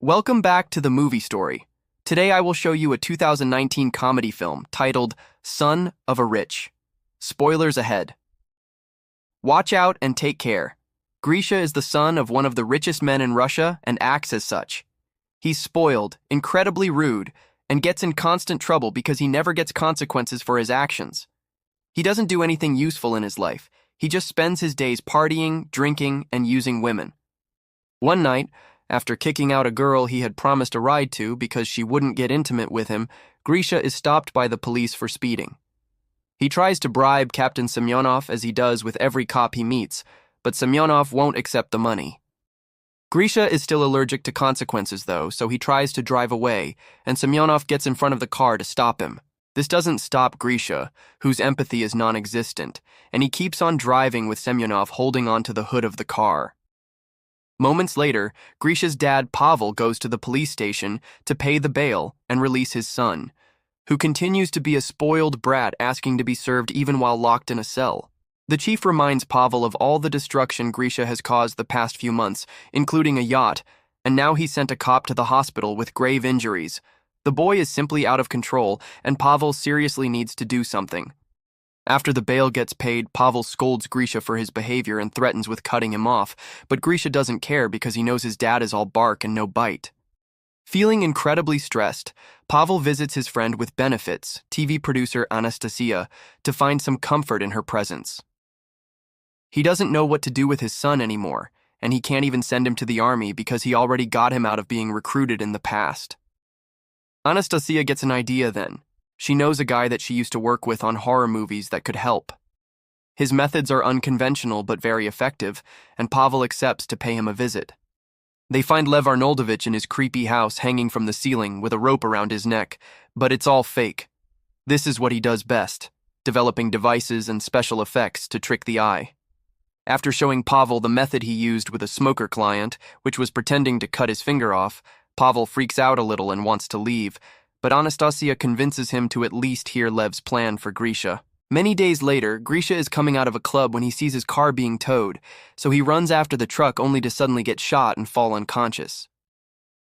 Welcome back to the movie story. Today I will show you a 2019 comedy film titled Son of a Rich. Spoilers ahead. Watch out and take care. Grisha is the son of one of the richest men in Russia and acts as such. He's spoiled, incredibly rude, and gets in constant trouble because he never gets consequences for his actions. He doesn't do anything useful in his life. He just spends his days partying, drinking, and using women. One night, after kicking out a girl he had promised a ride to because she wouldn't get intimate with him, Grisha is stopped by the police for speeding. He tries to bribe Captain Semyonov as he does with every cop he meets, but Semyonov won't accept the money. Grisha is still allergic to consequences though, so he tries to drive away, and Semyonov gets in front of the car to stop him. This doesn't stop Grisha, whose empathy is non-existent, and he keeps on driving with Semyonov holding onto the hood of the car. Moments later, Grisha's dad Pavel goes to the police station to pay the bail and release his son, who continues to be a spoiled brat asking to be served even while locked in a cell. The chief reminds Pavel of all the destruction Grisha has caused the past few months, including a yacht, and now he sent a cop to the hospital with grave injuries. The boy is simply out of control, and Pavel seriously needs to do something. After the bail gets paid, Pavel scolds Grisha for his behavior and threatens with cutting him off, but Grisha doesn't care because he knows his dad is all bark and no bite. Feeling incredibly stressed, Pavel visits his friend with benefits, TV producer Anastasia, to find some comfort in her presence. He doesn't know what to do with his son anymore, and he can't even send him to the army because he already got him out of being recruited in the past. Anastasia gets an idea then. She knows a guy that she used to work with on horror movies that could help. His methods are unconventional but very effective, and Pavel accepts to pay him a visit. They find Lev Arnoldovich in his creepy house hanging from the ceiling with a rope around his neck, but it's all fake. This is what he does best, developing devices and special effects to trick the eye. After showing Pavel the method he used with a smoker client, which was pretending to cut his finger off, Pavel freaks out a little and wants to leave, but Anastasia convinces him to at least hear Lev's plan for Grisha. Many days later, Grisha is coming out of a club when he sees his car being towed, so he runs after the truck only to suddenly get shot and fall unconscious.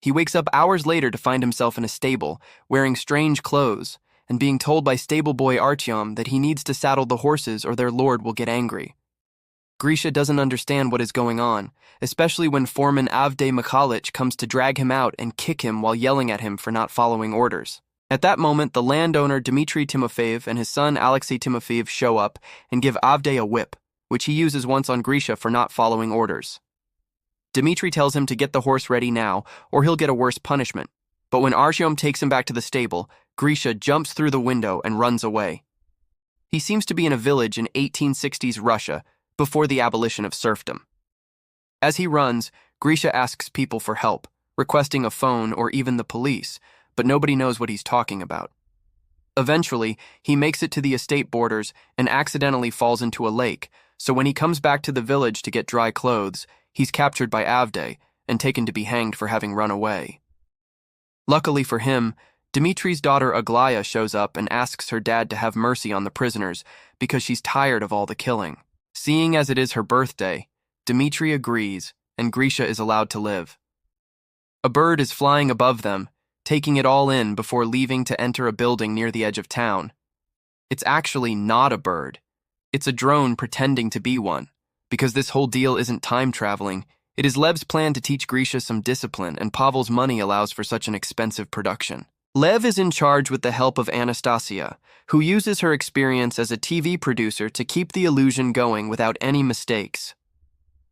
He wakes up hours later to find himself in a stable, wearing strange clothes, and being told by stable boy Artyom that he needs to saddle the horses or their lord will get angry. Grisha doesn't understand what is going on, especially when foreman Avdey Mikhalich comes to drag him out and kick him while yelling at him for not following orders. At that moment, the landowner Dmitry Timofeyev and his son Alexei Timofeyev show up and give Avdey a whip, which he uses once on Grisha for not following orders. Dmitry tells him to get the horse ready now, or he'll get a worse punishment. But when Artyom takes him back to the stable, Grisha jumps through the window and runs away. He seems to be in a village in 1860s Russia, before the abolition of serfdom. As he runs, Grisha asks people for help, requesting a phone or even the police, but nobody knows what he's talking about. Eventually, he makes it to the estate borders and accidentally falls into a lake, so when he comes back to the village to get dry clothes, he's captured by Avdey and taken to be hanged for having run away. Luckily for him, Dmitry's daughter Aglaya shows up and asks her dad to have mercy on the prisoners because she's tired of all the killing. Seeing as it is her birthday, Dmitry agrees, and Grisha is allowed to live. A bird is flying above them, taking it all in before leaving to enter a building near the edge of town. It's actually not a bird. It's a drone pretending to be one, because this whole deal isn't time traveling. It is Lev's plan to teach Grisha some discipline, and Pavel's money allows for such an expensive production. Lev is in charge with the help of Anastasia, who uses her experience as a TV producer to keep the illusion going without any mistakes.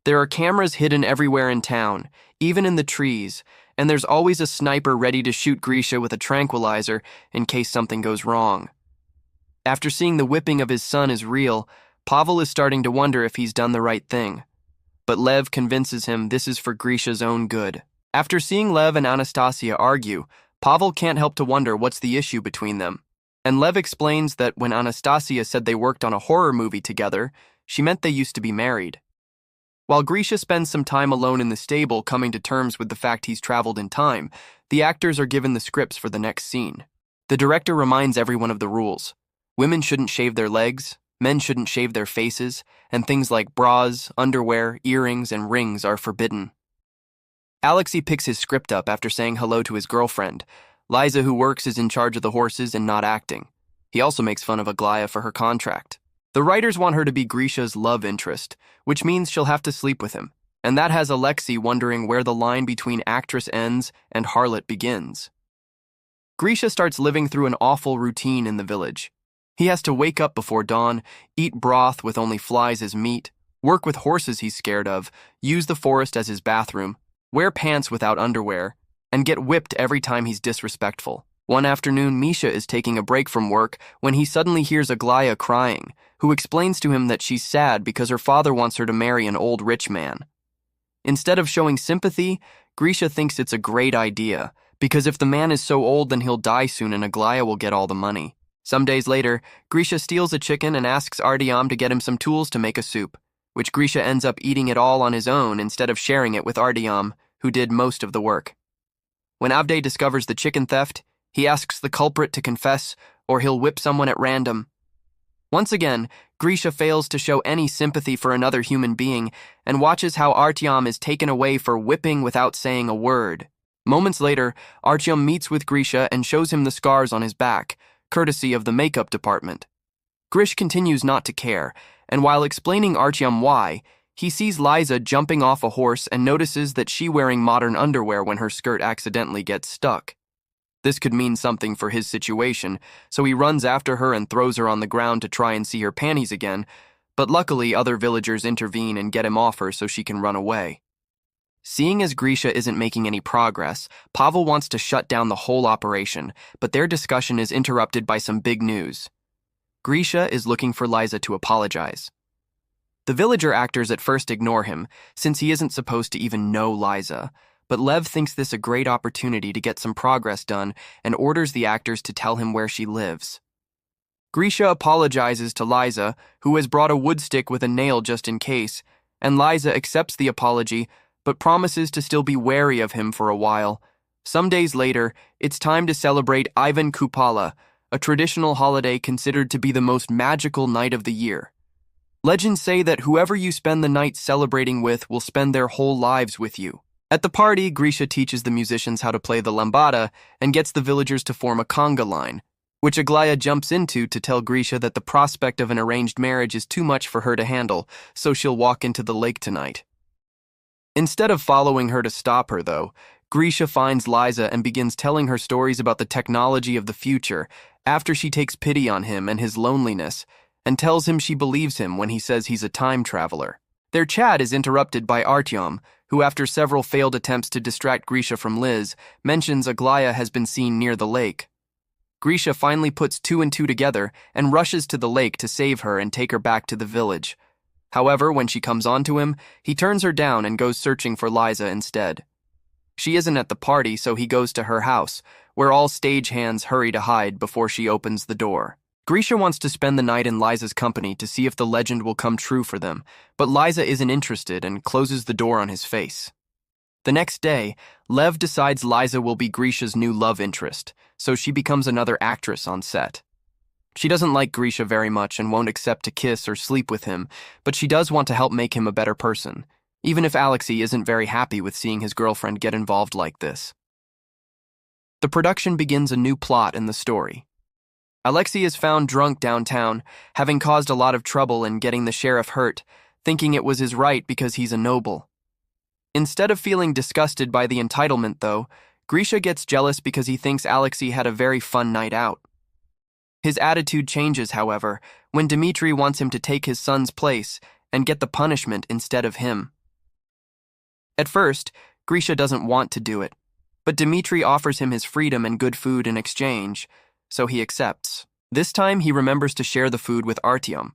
There are cameras hidden everywhere in town, even in the trees, and there's always a sniper ready to shoot Grisha with a tranquilizer in case something goes wrong. After seeing the whipping of his son is real, Pavel is starting to wonder if he's done the right thing. But Lev convinces him this is for Grisha's own good. After seeing Lev and Anastasia argue, Pavel can't help to wonder what's the issue between them, and Lev explains that when Anastasia said they worked on a horror movie together, she meant they used to be married. While Grisha spends some time alone in the stable coming to terms with the fact he's traveled in time, the actors are given the scripts for the next scene. The director reminds everyone of the rules. Women shouldn't shave their legs, men shouldn't shave their faces, and things like bras, underwear, earrings, and rings are forbidden. Alexei picks his script up after saying hello to his girlfriend. Liza, who works, is in charge of the horses and not acting. He also makes fun of Aglaya for her contract. The writers want her to be Grisha's love interest, which means she'll have to sleep with him. And that has Alexei wondering where the line between actress ends and harlot begins. Grisha starts living through an awful routine in the village. He has to wake up before dawn, eat broth with only flies as meat, work with horses he's scared of, use the forest as his bathroom, wear pants without underwear, and get whipped every time he's disrespectful. One afternoon, Misha is taking a break from work when he suddenly hears Aglaya crying, who explains to him that she's sad because her father wants her to marry an old rich man. Instead of showing sympathy, Grisha thinks it's a great idea, because if the man is so old, then he'll die soon and Aglaya will get all the money. Some days later, Grisha steals a chicken and asks Artyom to get him some tools to make a soup, which Grisha ends up eating it all on his own instead of sharing it with Artyom, who did most of the work. When Avdej discovers the chicken theft, he asks the culprit to confess or he'll whip someone at random. Once again, Grisha fails to show any sympathy for another human being and watches how Artyom is taken away for whipping without saying a word. Moments later, Artyom meets with Grisha and shows him the scars on his back, courtesy of the makeup department. Grish continues not to care, and while explaining Artyom why, he sees Liza jumping off a horse and notices that she's wearing modern underwear when her skirt accidentally gets stuck. This could mean something for his situation, so he runs after her and throws her on the ground to try and see her panties again, but luckily other villagers intervene and get him off her so she can run away. Seeing as Grisha isn't making any progress, Pavel wants to shut down the whole operation, but their discussion is interrupted by some big news. Grisha is looking for Liza to apologize. The villager actors at first ignore him, since he isn't supposed to even know Liza, but Lev thinks this a great opportunity to get some progress done and orders the actors to tell him where she lives. Grisha apologizes to Liza, who has brought a wood stick with a nail just in case, and Liza accepts the apology but promises to still be wary of him for a while. Some days later, it's time to celebrate Ivan Kupala, a traditional holiday considered to be the most magical night of the year. Legends say that whoever you spend the night celebrating with will spend their whole lives with you. At the party, Grisha teaches the musicians how to play the lambada and gets the villagers to form a conga line, which Aglaya jumps into to tell Grisha that the prospect of an arranged marriage is too much for her to handle, so she'll walk into the lake tonight. Instead of following her to stop her, though, Grisha finds Liza and begins telling her stories about the technology of the future after she takes pity on him and his loneliness, and tells him she believes him when he says he's a time traveler. Their chat is interrupted by Artyom, who after several failed attempts to distract Grisha from Liz, mentions Aglaya has been seen near the lake. Grisha finally puts two and two together and rushes to the lake to save her and take her back to the village. However, when she comes onto him, he turns her down and goes searching for Liza instead. She isn't at the party, so he goes to her house, where all stagehands hurry to hide before she opens the door. Grisha wants to spend the night in Liza's company to see if the legend will come true for them, but Liza isn't interested and closes the door on his face. The next day, Lev decides Liza will be Grisha's new love interest, so she becomes another actress on set. She doesn't like Grisha very much and won't accept to kiss or sleep with him, but she does want to help make him a better person, even if Alexei isn't very happy with seeing his girlfriend get involved like this. The production begins a new plot in the story. Alexei is found drunk downtown, having caused a lot of trouble and getting the sheriff hurt, thinking it was his right because he's a noble. Instead of feeling disgusted by the entitlement, though, Grisha gets jealous because he thinks Alexei had a very fun night out. His attitude changes, however, when Dmitri wants him to take his son's place and get the punishment instead of him. At first, Grisha doesn't want to do it, but Dmitri offers him his freedom and good food in exchange, so he accepts. This time, he remembers to share the food with Artyom.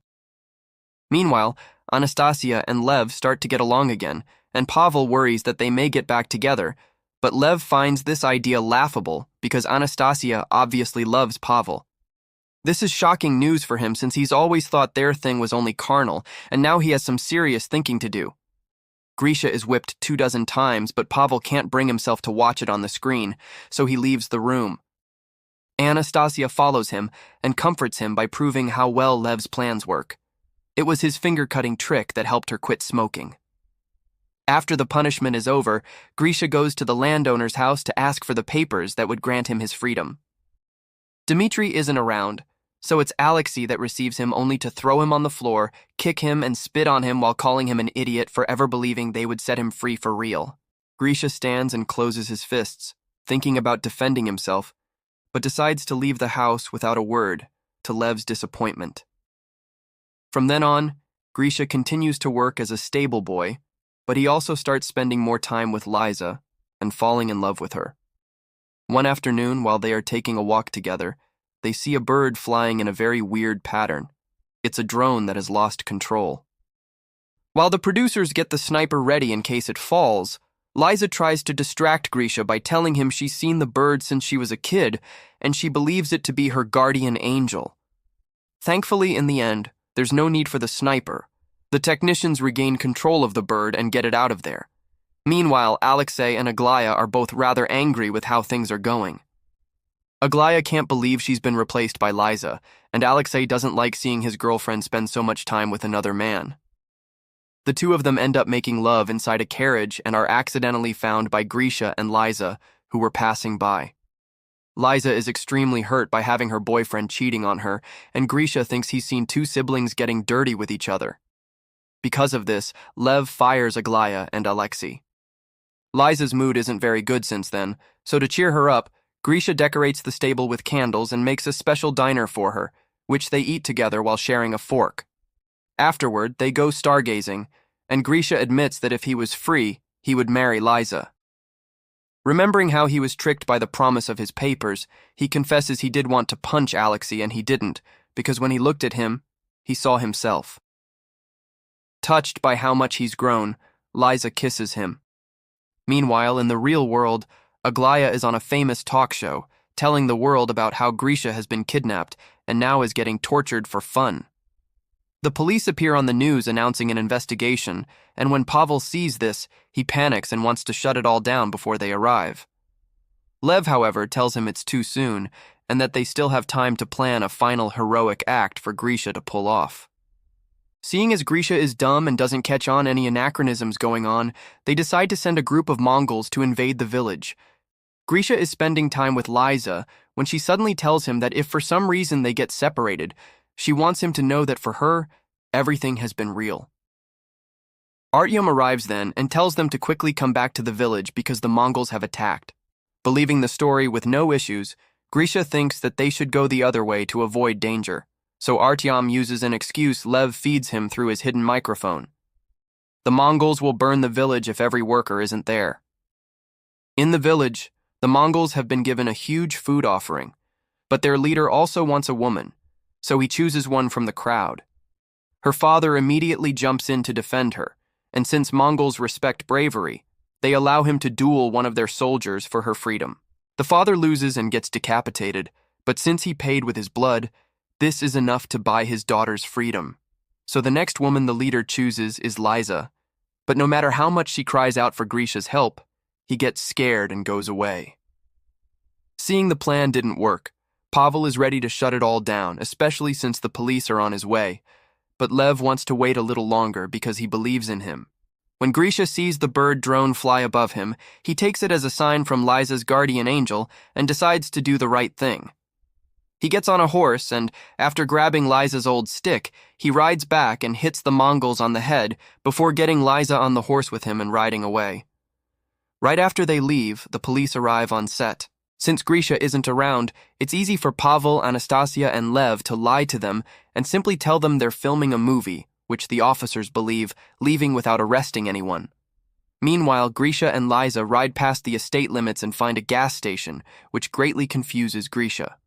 Meanwhile, Anastasia and Lev start to get along again, and Pavel worries that they may get back together, but Lev finds this idea laughable because Anastasia obviously loves Pavel. This is shocking news for him since he's always thought their thing was only carnal, and now he has some serious thinking to do. Grisha is whipped 24 times, but Pavel can't bring himself to watch it on the screen, so he leaves the room. Anastasia follows him and comforts him by proving how well Lev's plans work. It was his finger-cutting trick that helped her quit smoking. After the punishment is over, Grisha goes to the landowner's house to ask for the papers that would grant him his freedom. Dmitri isn't around, so it's Alexei that receives him only to throw him on the floor, kick him, and spit on him while calling him an idiot for ever believing they would set him free for real. Grisha stands and closes his fists, thinking about defending himself, but decides to leave the house without a word, to Lev's disappointment. From then on, Grisha continues to work as a stable boy, but he also starts spending more time with Liza and falling in love with her. One afternoon, while they are taking a walk together, they see a bird flying in a very weird pattern. It's a drone that has lost control. While the producers get the sniper ready in case it falls, Liza tries to distract Grisha by telling him she's seen the bird since she was a kid, and she believes it to be her guardian angel. Thankfully, in the end, there's no need for the sniper. The technicians regain control of the bird and get it out of there. Meanwhile, Alexei and Aglaya are both rather angry with how things are going. Aglaya can't believe she's been replaced by Liza, and Alexei doesn't like seeing his girlfriend spend so much time with another man. The two of them end up making love inside a carriage and are accidentally found by Grisha and Liza, who were passing by. Liza is extremely hurt by having her boyfriend cheating on her, and Grisha thinks he's seen two siblings getting dirty with each other. Because of this, Lev fires Aglaya and Alexei. Liza's mood isn't very good since then, so to cheer her up, Grisha decorates the stable with candles and makes a special diner for her, which they eat together while sharing a fork. Afterward, they go stargazing, and Grisha admits that if he was free, he would marry Liza. Remembering how he was tricked by the promise of his papers, he confesses he did want to punch Alexei and he didn't, because when he looked at him, he saw himself. Touched by how much he's grown, Liza kisses him. Meanwhile, in the real world, Aglaya is on a famous talk show, telling the world about how Grisha has been kidnapped and now is getting tortured for fun. The police appear on the news announcing an investigation, and when Pavel sees this, he panics and wants to shut it all down before they arrive. Lev, however, tells him it's too soon, and that they still have time to plan a final heroic act for Grisha to pull off. Seeing as Grisha is dumb and doesn't catch on any anachronisms going on, they decide to send a group of Mongols to invade the village. Grisha is spending time with Liza when she suddenly tells him that if for some reason they get separated, she wants him to know that for her, everything has been real. Artyom arrives then and tells them to quickly come back to the village because the Mongols have attacked. Believing the story with no issues, Grisha thinks that they should go the other way to avoid danger, so Artyom uses an excuse Lev feeds him through his hidden microphone. The Mongols will burn the village if every worker isn't there. In the village, the Mongols have been given a huge food offering, but their leader also wants a woman, so he chooses one from the crowd. Her father immediately jumps in to defend her, and since Mongols respect bravery, they allow him to duel one of their soldiers for her freedom. The father loses and gets decapitated, but since he paid with his blood, this is enough to buy his daughter's freedom. So the next woman the leader chooses is Liza, but no matter how much she cries out for Grisha's help, he gets scared and goes away. Seeing the plan didn't work, Pavel is ready to shut it all down, especially since the police are on his way, but Lev wants to wait a little longer because he believes in him. When Grisha sees the bird drone fly above him, he takes it as a sign from Liza's guardian angel and decides to do the right thing. He gets on a horse and, after grabbing Liza's old stick, he rides back and hits the Mongols on the head before getting Liza on the horse with him and riding away. Right after they leave, the police arrive on set. Since Grisha isn't around, it's easy for Pavel, Anastasia, and Lev to lie to them and simply tell them they're filming a movie, which the officers believe, leaving without arresting anyone. Meanwhile, Grisha and Liza ride past the estate limits and find a gas station, which greatly confuses Grisha.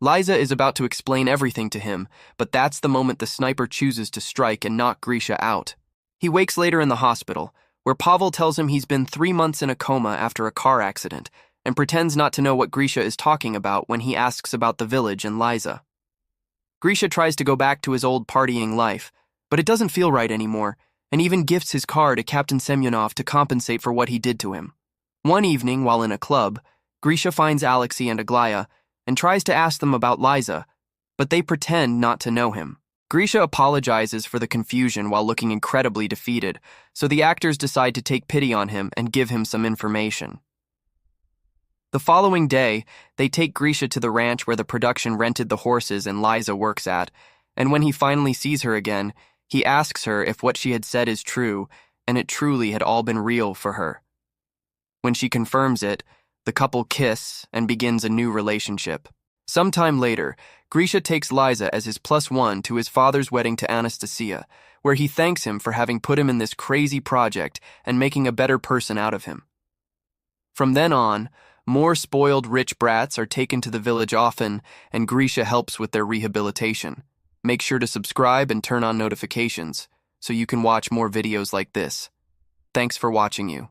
Liza is about to explain everything to him, but that's the moment the sniper chooses to strike and knock Grisha out. He wakes later in the hospital, where Pavel tells him he's been 3 months in a coma after a car accident, and pretends not to know what Grisha is talking about when he asks about the village and Liza. Grisha tries to go back to his old partying life, but it doesn't feel right anymore, and even gifts his car to Captain Semyonov to compensate for what he did to him. One evening, while in a club, Grisha finds Alexei and Aglaya and tries to ask them about Liza, but they pretend not to know him. Grisha apologizes for the confusion while looking incredibly defeated, so the actors decide to take pity on him and give him some information. The following day, they take Grisha to the ranch where the production rented the horses and Liza works at, and when he finally sees her again, he asks her if what she had said is true, and it truly had all been real for her. When she confirms it, the couple kiss and begins a new relationship. Sometime later, Grisha takes Liza as his +1 to his father's wedding to Anastasia, where he thanks him for having put him in this crazy project and making a better person out of him. From then on, more spoiled rich brats are taken to the village often, and Grisha helps with their rehabilitation. Make sure to subscribe and turn on notifications so you can watch more videos like this. Thanks for watching you.